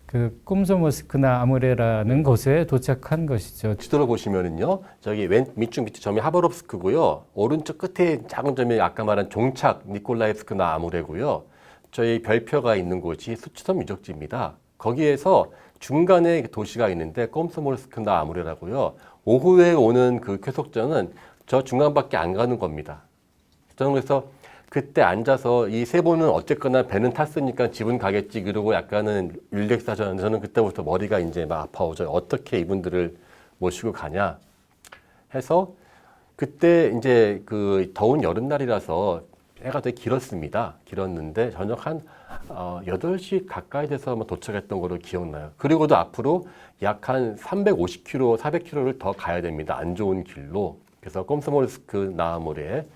그 꼼소모스크나 아무레라는 곳에 도착한 것이죠. 지도를 보시면은요, 저기 밑줄 밑에 점이 하바롭스크고요, 오른쪽 끝에 작은 점이 아까 말한 종착 니콜라이프스크나 아무레고요, 저희 별표가 있는 곳이 수치섬 유적지입니다. 거기에서 중간에 도시가 있는데 꼼소모스크나 아무레라고요. 오후에 오는 그 쾌속전은 저 중간밖에 안 가는 겁니다. 저는 그래서 그때 앉아서 이 세 분은 어쨌거나 배는 탔으니까 집은 가겠지 그러고 약간은 릴렉스 하셨는데 저는 그때부터 머리가 이제 막 아파오죠. 어떻게 이분들을 모시고 가냐 해서 그때 이제 그 더운 여름날이라서 해가 되게 길었습니다. 길었는데 저녁 한 8시 가까이 돼서 도착했던 걸로 기억나요. 그리고도 앞으로 약 한 350km, 400km를 더 가야 됩니다. 안 좋은 길로. 그래서 꼼소모스크 나아모레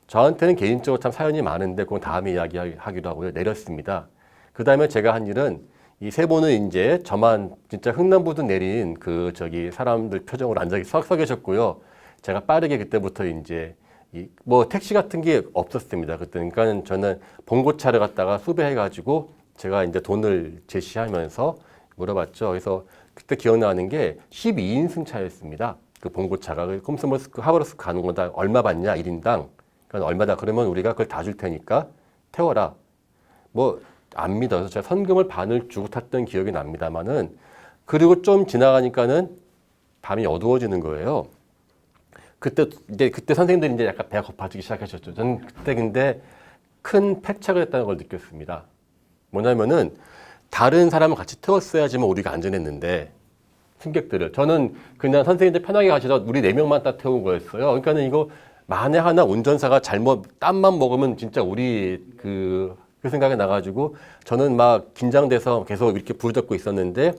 저한테는 개인적으로 참 사연이 많은데 그건 다음에 이야기하기로 하고요. 내렸습니다. 그 다음에 제가 한 일은 이 세 분은 이제 저만 진짜 흥남부두 내린 사람들 표정으로 앉아 서 계셨고요. 제가 빠르게 그때부터 이제 뭐 택시 같은 게 없었습니다. 그때 그러니까 저는 봉고차를 갖다가 수배해가지고 제가 이제 돈을 제시하면서 물어봤죠. 그래서 그때 기억나는 게 12인승 차였습니다. 그 봉고차가 꼼소모스크 하바롭스크 가는 거다 얼마 받냐 1인당. 그러니까 얼마다 그러면 우리가 그걸 다 줄 테니까 태워라. 뭐 안 믿어서 제가 선금을 반을 주고 탔던 기억이 납니다만은 그리고 좀 지나가니까는 밤이 어두워지는 거예요. 그때 선생님들이 이제 약간 배가 고파지기 시작하셨죠. 저는 그때 근데 큰 패착을 했다는 걸 느꼈습니다. 뭐냐면은 다른 사람을 같이 태웠어야지만 우리가 안전했는데 승객들을 저는 그냥 선생님들 편하게 가시다 우리 4명만 딱 태운 거였어요. 그러니까는 이거 만에 하나 운전사가 잘못 땀만 먹으면 진짜 우리 그 생각이 나가지고 저는 막 긴장돼서 계속 이렇게 부르짖고 있었는데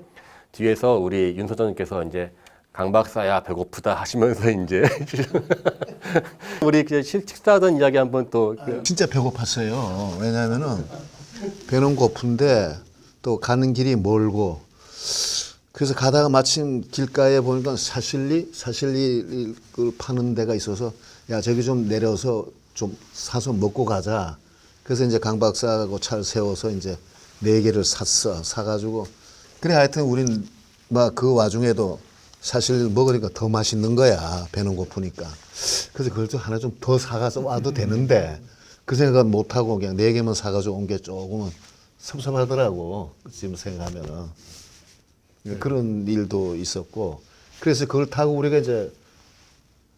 뒤에서 우리 윤 소장님께서 이제 강 박사야 배고프다 하시면서 이제 우리 식사하던 이야기 한번 또 진짜 배고팠어요. 왜냐하면은 배는 고픈데 또 가는 길이 멀고 그래서 가다가 마침 길가에 보니까 사실리를 파는 데가 있어서 야 저기 좀 내려서 좀 사서 먹고 가자. 그래서 이제 강 박사하고 차를 세워서 이제 4개를 사가지고 그래 하여튼 우린 막 그 와중에도 사실 먹으니까 더 맛있는 거야. 배는 고프니까. 그래서 그걸 좀 하나 좀 더 사가서 와도 되는데 그 생각은 못하고 그냥 4개만 사가지고 온 게 조금은 섭섭하더라고. 지금 생각하면은. 그런 일도 있었고. 그래서 그걸 타고 우리가 이제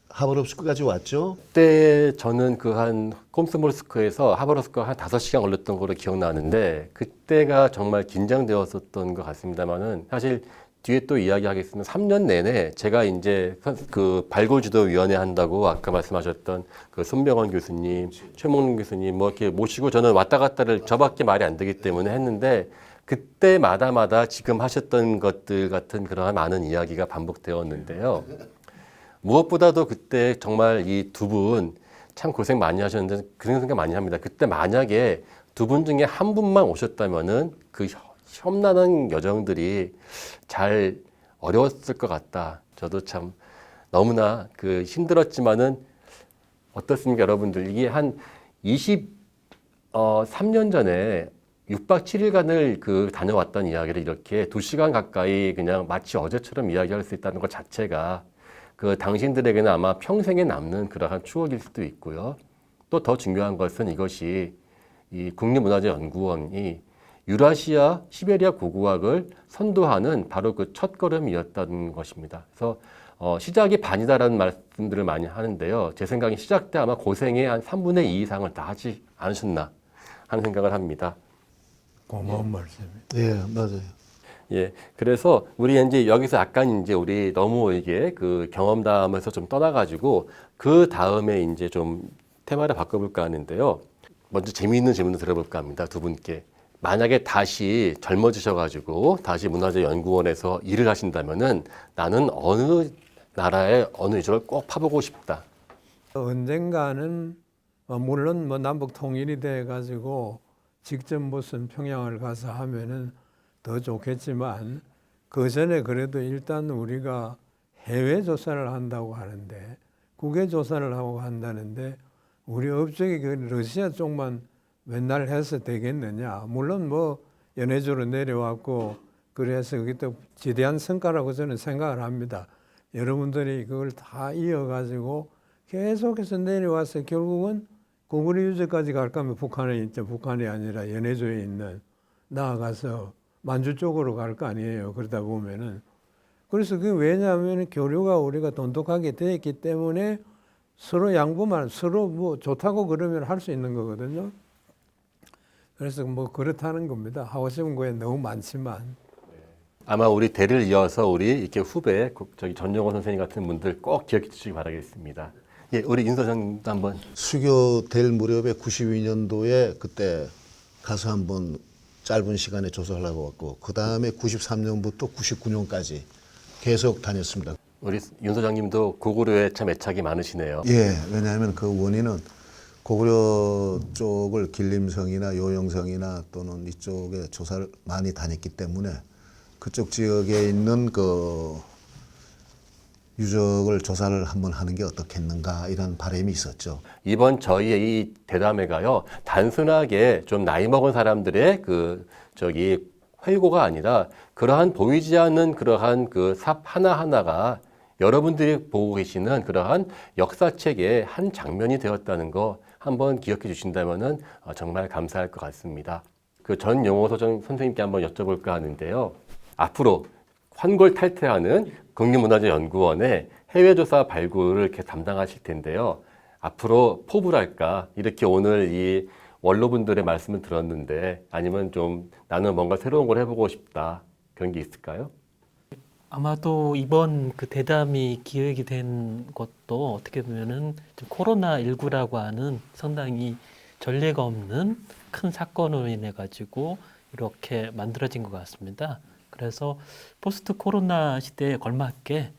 하버럽스크까지 왔죠. 그때 저는 그 한 콤스모르스크에서 하버rov스크 한 5시간 걸렸던 걸로 기억나는데 그때가 정말 긴장되었었던 것 같습니다만은 사실 뒤에 또 이야기하겠습니다. 3년 내내 제가 이제 그 발굴지도위원회 한다고 아까 말씀하셨던 그 손병원 교수님, 최몽룡 교수님 뭐 이렇게 모시고 저는 왔다 갔다를 저밖에 말이 안 되기 때문에 했는데 그때마다 지금 하셨던 것들 같은 그러한 많은 이야기가 반복되었는데요. 무엇보다도 그때 정말 이 두 분 참 고생 많이 하셨는데 그런 생각 많이 합니다. 그때 만약에 두 분 중에 한 분만 오셨다면은 그 험난한 여정들이 잘 어려웠을 것 같다. 저도 참 너무나 그 힘들었지만은 어떻습니까, 여러분들? 이게 한 3년 전에 6박 7일간을 그 다녀왔던 이야기를 이렇게 2시간 가까이 그냥 마치 어제처럼 이야기할 수 있다는 것 자체가 그 당신들에게는 아마 평생에 남는 그러한 추억일 수도 있고요. 또 더 중요한 것은 이것이 이 국립문화재연구원이 유라시아, 시베리아 고고학을 선도하는 바로 그 첫걸음이었다는 것입니다. 그래서 시작이 반이다라는 말씀들을 많이 하는데요. 제 생각에 시작 때 아마 고생의 한 3분의 2 이상을 다 하지 않으셨나 하는 생각을 합니다. 고마운 말씀이에요. 예, 맞아요. 예, 그래서 우리 이제 여기서 약간 이제 우리 너무 이게 그 경험담에서 좀 떠나가지고 그 다음에 이제 좀 테마를 바꿔볼까 하는데요. 먼저 재미있는 질문을 들어볼까 합니다. 두 분께. 만약에 다시 젊어지셔가지고 다시 문화재연구원에서 일을 하신다면은 나는 어느 나라의 어느 유적을 꼭 파보고 싶다. 언젠가는 물론 뭐 남북 통일이 돼 가지고 직접 무슨 평양을 가서 하면은 더 좋겠지만 그 전에 그래도 일단 우리가 해외 조사를 한다고 하는데 국외 조사를 하고 한다는데 우리 업적이 그 러시아 쪽만 맨날 해서 되겠느냐. 물론 뭐 연해주로 내려왔고 그래서 그게 또 지대한 성과라고 저는 생각을 합니다. 여러분들이 그걸 다 이어가지고 계속해서 내려와서 결국은 고구려 유적까지 갈 거면 북한에 있죠. 북한이 아니라 연해주에 있는 나아가서 만주 쪽으로 갈 거 아니에요. 그러다 보면은. 그래서 그게 왜냐하면 교류가 우리가 돈독하게 되어 있기 때문에 서로 양보만, 서로 뭐 좋다고 그러면 할 수 있는 거거든요. 그래서 뭐 그렇다는 겁니다. 하고 싶은 거에 너무 많지만. 아마 우리 대를 이어서 우리 이렇게 후배 저기 전정호 선생님 같은 분들 꼭 기억해 주시기 바라겠습니다. 예, 우리 윤 소장님도 한번. 수교될 무렵에 92년도에 그때 가서 한번 짧은 시간에 조사하려고 왔고 그 다음에 93년부터 99년까지 계속 다녔습니다. 우리 윤 소장님도 고구려에 참 애착이 많으시네요. 예, 왜냐하면 그 원인은 고구려 쪽을 길림성이나 요영성이나 또는 이쪽에 조사를 많이 다녔기 때문에 그쪽 지역에 있는 그 유적을 조사를 한번 하는 게 어떻겠는가 이런 바람이 있었죠. 이번 저희의 이 대담회가요, 단순하게 좀 나이 먹은 사람들의 그 저기 회고가 아니라 그러한 보이지 않는 그러한 그 삽 하나하나가 여러분들이 보고 계시는 그러한 역사책의 한 장면이 되었다는 거 한번 기억해 주신다면은 정말 감사할 것 같습니다. 그 전 영어소 선생님께 한번 여쭤볼까 하는데요. 앞으로 환골탈태하는 국립문화재연구원의 해외조사 발굴을 이렇게 담당하실 텐데요. 앞으로 포부랄까 이렇게 오늘 이 원로분들의 말씀을 들었는데 아니면 좀 나는 뭔가 새로운 걸 해보고 싶다 그런 게 있을까요? 아마도 이번 그 대담이 기획이 된 것도 어떻게 보면은 좀 코로나19라고 하는 상당히 전례가 없는 큰 사건으로 인해 가지고 이렇게 만들어진 것 같습니다. 그래서 포스트 코로나 시대에 걸맞게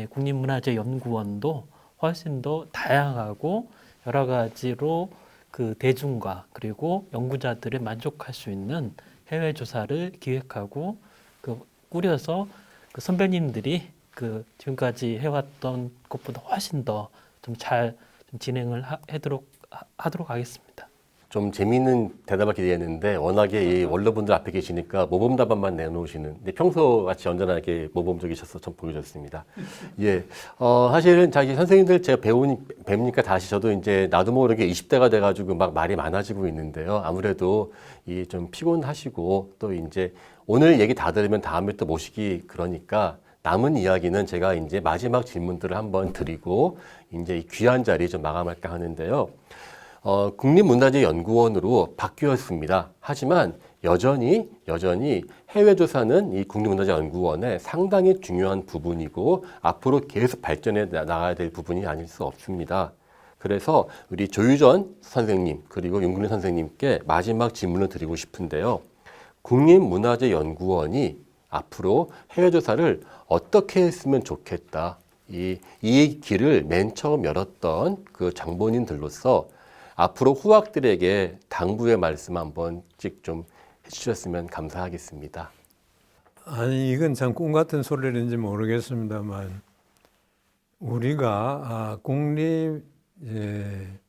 국립문화재연구원도 훨씬 더 다양하고 여러 가지로 그 대중과 그리고 연구자들을 만족할 수 있는 해외 조사를 기획하고 그 꾸려서 그 선배님들이 그 지금까지 해왔던 것보다 훨씬 더 좀 잘 진행을 하도록 하겠습니다. 좀 재미있는 대답을 기대했는데 워낙에 이 원로분들 앞에 계시니까 모범 답안만 내놓으시는 근데 평소 같이 언제나 모범적이셔서 좀 보여줬습니다. 예, 사실은 자기 선생님들 제가 배우니까 다시 저도 이제 나도 모르게 20대가 돼가지고 막 말이 많아지고 있는데요. 아무래도 이 좀 피곤하시고 또 이제 오늘 얘기 다 들으면 다음에 또 모시기 그러니까 남은 이야기는 제가 이제 마지막 질문들을 한번 드리고 이제 이 귀한 자리 좀 마감할까 하는데요. 국립문화재연구원으로 바뀌었습니다. 하지만 여전히 해외조사는 이 국립문화재연구원의 상당히 중요한 부분이고 앞으로 계속 발전해 나가야 될 부분이 아닐 수 없습니다. 그래서 우리 조유전 선생님 그리고 윤근희 선생님께 마지막 질문을 드리고 싶은데요. 국립문화재연구원이 앞으로 해외조사를 어떻게 했으면 좋겠다. 이 길을 맨 처음 열었던 그 장본인들로서 앞으로 후학들에게 당부의 말씀 한번 좀 해주셨으면 감사하겠습니다. 아니 이건 참 꿈 같은 소리인지 모르겠습니다만 우리가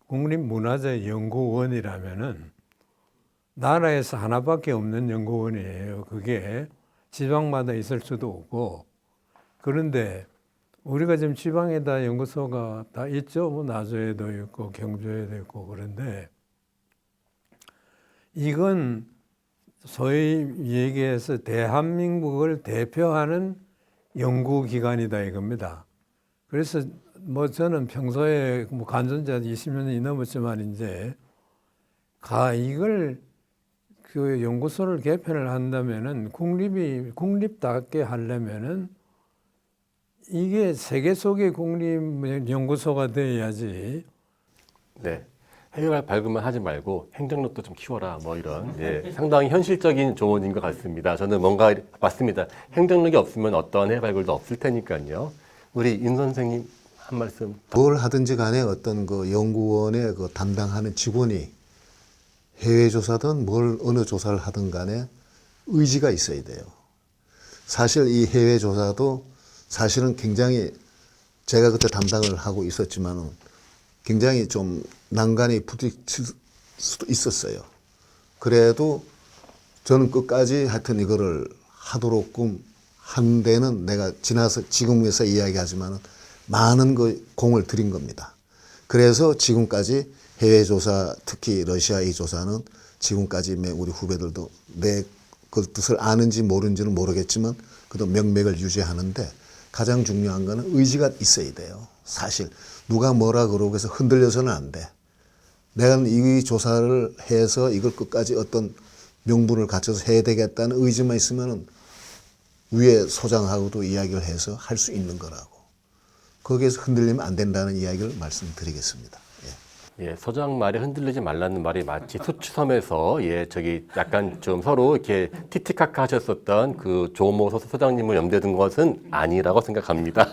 국립문화재연구원이라면은 나라에서 하나밖에 없는 연구원이에요. 그게 지방마다 있을 수도 없고 그런데 우리가 지금 지방에다 연구소가 다 있죠. 뭐 나주에도 있고 경주에도 있고 그런데 이건 소위 얘기해서 대한민국을 대표하는 연구기관이다 이겁니다. 그래서 뭐 저는 평소에 뭐 간존자 20년이 넘었지만 이제 이걸 그 연구소를 개편을 한다면은 국립답게 하려면은 이게 세계 속의 국립연구소가 돼야지. 네. 해외 발굴만 하지 말고 행정력도 좀 키워라 뭐 이런 상당히 현실적인 조언인 것 같습니다. 저는 뭔가 맞습니다. 행정력이 없으면 어떤 해외 발굴도 없을 테니까요. 우리 윤 선생님 한 말씀. 뭘 하든지 간에 어떤 그 연구원의 그 담당하는 직원이 해외 조사든 어느 조사를 하든 간에 의지가 있어야 돼요. 사실 이 해외 조사도 사실은 굉장히 제가 그때 담당을 하고 있었지만은 굉장히 좀 난간이 부딪힐 수도 있었어요. 그래도 저는 끝까지 하여튼 이거를 하도록끔 한 데는 내가 지금에서 이야기하지만은 많은 그 공을 들인 겁니다. 그래서 지금까지 해외 조사, 특히 러시아 이 조사는 지금까지 우리 후배들도 그 뜻을 아는지 모르는지는 모르겠지만 그래도 명맥을 유지하는데 가장 중요한 거는 의지가 있어야 돼요. 사실 누가 뭐라 그러고 해서 흔들려서는 안 돼. 내가 이 조사를 해서 이걸 끝까지 어떤 명분을 갖춰서 해야 되겠다는 의지만 있으면은 위에 소장하고도 이야기를 해서 할 수 있는 거라고. 거기에서 흔들리면 안 된다는 이야기를 말씀드리겠습니다. 예, 소장 말에 흔들리지 말라는 말이 마치 수추섬에서 약간 좀 서로 이렇게 티티카카 하셨었던 그 조모 소장님을 염두에 둔 것은 아니라고 생각합니다.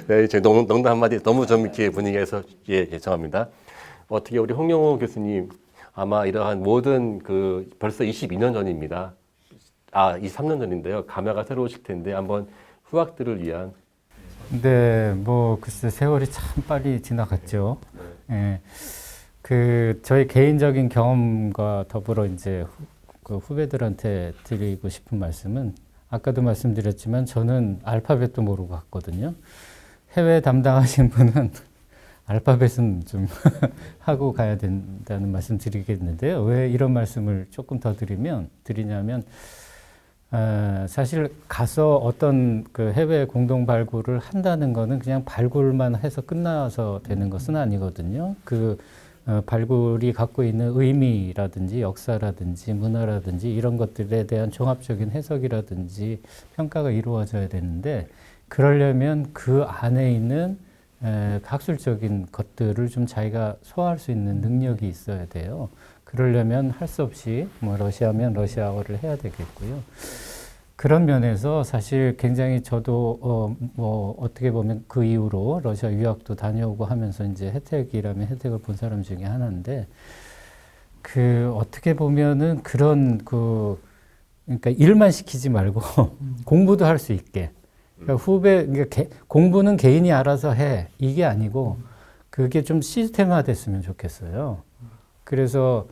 네, 제 농담 한마디 너무 좀 이렇게 분위기에서 죄송합니다. 어떻게 우리 홍영호 교수님 아마 이러한 모든 벌써 22년 전입니다. 23년 전인데요. 감회가 새로우실 텐데 한번 후학들을 위한. 네, 뭐 글쎄 세월이 참 빨리 지나갔죠. 예, 저희 개인적인 경험과 더불어 이제 후배들한테 드리고 싶은 말씀은 아까도 말씀드렸지만 저는 알파벳도 모르고 갔거든요. 해외 담당하신 분은 알파벳은 좀 하고 가야 된다는 말씀 드리겠는데요. 왜 이런 말씀을 조금 더 드리냐면 사실 가서 어떤 그 해외 공동 발굴을 한다는 거는 그냥 발굴만 해서 끝나서 되는 것은 아니거든요. 그 발굴이 갖고 있는 의미라든지 역사라든지 문화라든지 이런 것들에 대한 종합적인 해석이라든지 평가가 이루어져야 되는데 그러려면 그 안에 있는 학술적인 것들을 좀 자기가 소화할 수 있는 능력이 있어야 돼요. 그러려면 할 수 없이 뭐 러시아면 러시아어를 해야 되겠고요. 그런 면에서 사실 굉장히 저도 뭐 어떻게 보면 그 이후로 러시아 유학도 다녀오고 하면서 이제 혜택이라면 혜택을 본 사람 중에 하나인데 그 어떻게 보면은 그런 그러니까 일만 시키지 말고 공부도 할 수 있게 그러니까 그러니까 공부는 개인이 알아서 해 이게 아니고 그게 좀 시스템화됐으면 좋겠어요. 그래서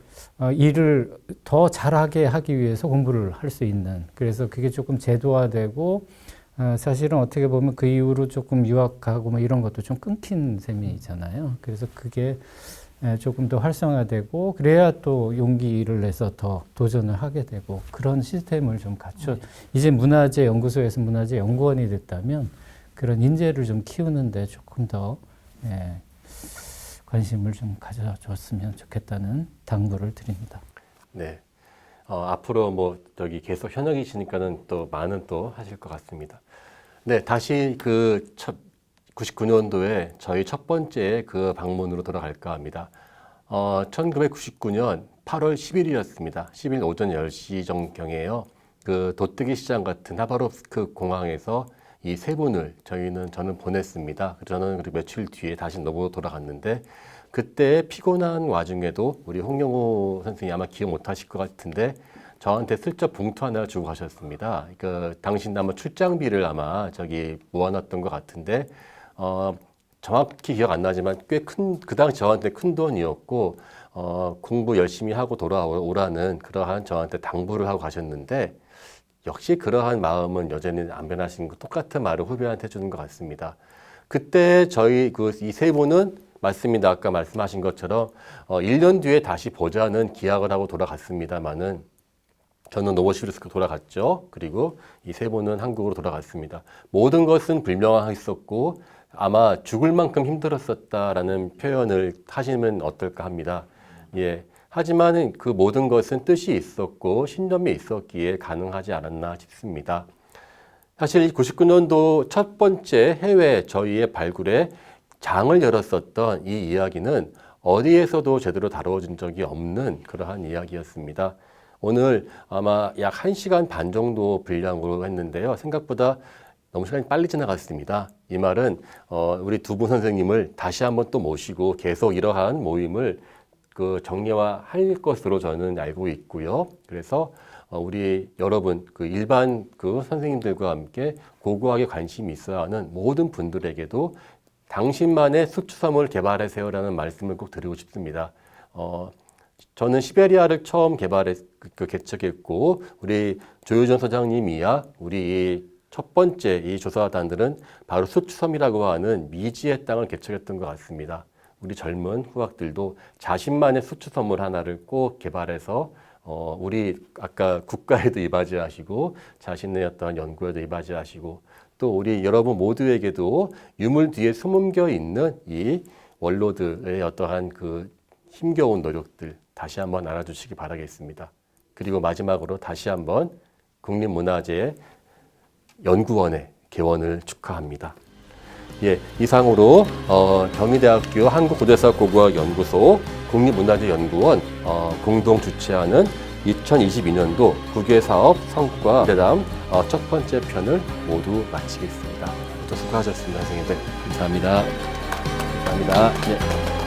일을 더 잘하게 하기 위해서 공부를 할 수 있는 그래서 그게 조금 제도화되고 사실은 어떻게 보면 그 이후로 조금 유학하고 뭐 이런 것도 좀 끊긴 셈이잖아요. 그래서 그게 조금 더 활성화되고 그래야 또 용기를 내서 더 도전을 하게 되고 그런 시스템을 좀 갖춰 이제 문화재 연구소에서 문화재 연구원이 됐다면 그런 인재를 좀 키우는데 조금 더 관심을 좀 가져줬으면 좋겠다는 당부를 드립니다. 네. 앞으로 뭐 계속 현역이시니까는 또 많은 또 하실 것 같습니다. 네, 다시 99년도에 저희 첫 번째 그 방문으로 돌아갈까 합니다. 1999년 8월 10일이었습니다. 10일 오전 10시 정경에요. 그 도뜨기 시장 같은 하바롭스크 공항에서 이 세 분을 저는 보냈습니다. 저는 그리고 며칠 뒤에 다시 노보로 돌아갔는데 그때 피곤한 와중에도 우리 홍영호 선생님이 아마 기억 못 하실 것 같은데 저한테 슬쩍 봉투 하나 주고 가셨습니다. 그 당신 아마 출장비를 아마 모아놨던 것 같은데 정확히 기억 안 나지만 꽤 그 당시 저한테 큰 돈이었고 공부 열심히 하고 돌아오라는 그러한 저한테 당부를 하고 가셨는데 역시 그러한 마음은 여전히 안 변하신 거 똑같은 말을 후배한테 해주는 것 같습니다. 그때 저희 이 세 분은 맞습니다. 아까 말씀하신 것처럼 1년 뒤에 다시 보자는 기약을 하고 돌아갔습니다만은 저는 노보시비르스크 돌아갔죠. 그리고 이 세 분은 한국으로 돌아갔습니다. 모든 것은 불명확했었고 아마 죽을 만큼 힘들었었다라는 표현을 하시면 어떨까 합니다. 예. 하지만 그 모든 것은 뜻이 있었고 신념이 있었기에 가능하지 않았나 싶습니다. 사실 99년도 첫 번째 해외 저희의 발굴에 장을 열었었던 이 이야기는 어디에서도 제대로 다루어진 적이 없는 그러한 이야기였습니다. 오늘 아마 약 1시간 반 정도 분량으로 했는데요. 생각보다 너무 시간이 빨리 지나갔습니다. 이 말은 우리 두 분 선생님을 다시 한번 또 모시고 계속 이러한 모임을 정례화할 것으로 저는 알고 있고요. 그래서 우리 여러분 일반 선생님들과 함께 고고하게 관심이 있어야 하는 모든 분들에게도 당신만의 수추섬을 개발하세요라는 말씀을 꼭 드리고 싶습니다. 저는 시베리아를 처음 개척했고 우리 조효전 소장님이야 우리 첫 번째 이 조사단들은 바로 수추섬이라고 하는 미지의 땅을 개척했던 것 같습니다. 우리 젊은 후학들도 자신만의 수추섬을 하나를 꼭 개발해서 우리 아까 국가에도 이바지하시고 자신의 어떤 연구에도 이바지하시고 또 우리 여러분 모두에게도 유물 뒤에 숨겨 있는 이 원로들의 어떠한 힘겨운 노력들 다시 한번 알아주시기 바라겠습니다. 그리고 마지막으로 다시 한번 국립문화재 연구원의 개원을 축하합니다. 예, 이상으로 경희대학교 한국고대사고고학연구소 국립문화재연구원 공동 주최하는 2022년도 국외사업 성과 대담 첫 번째 편을 모두 마치겠습니다. 모두 수고하셨습니다, 선생님들. 감사합니다. 감사합니다. 예.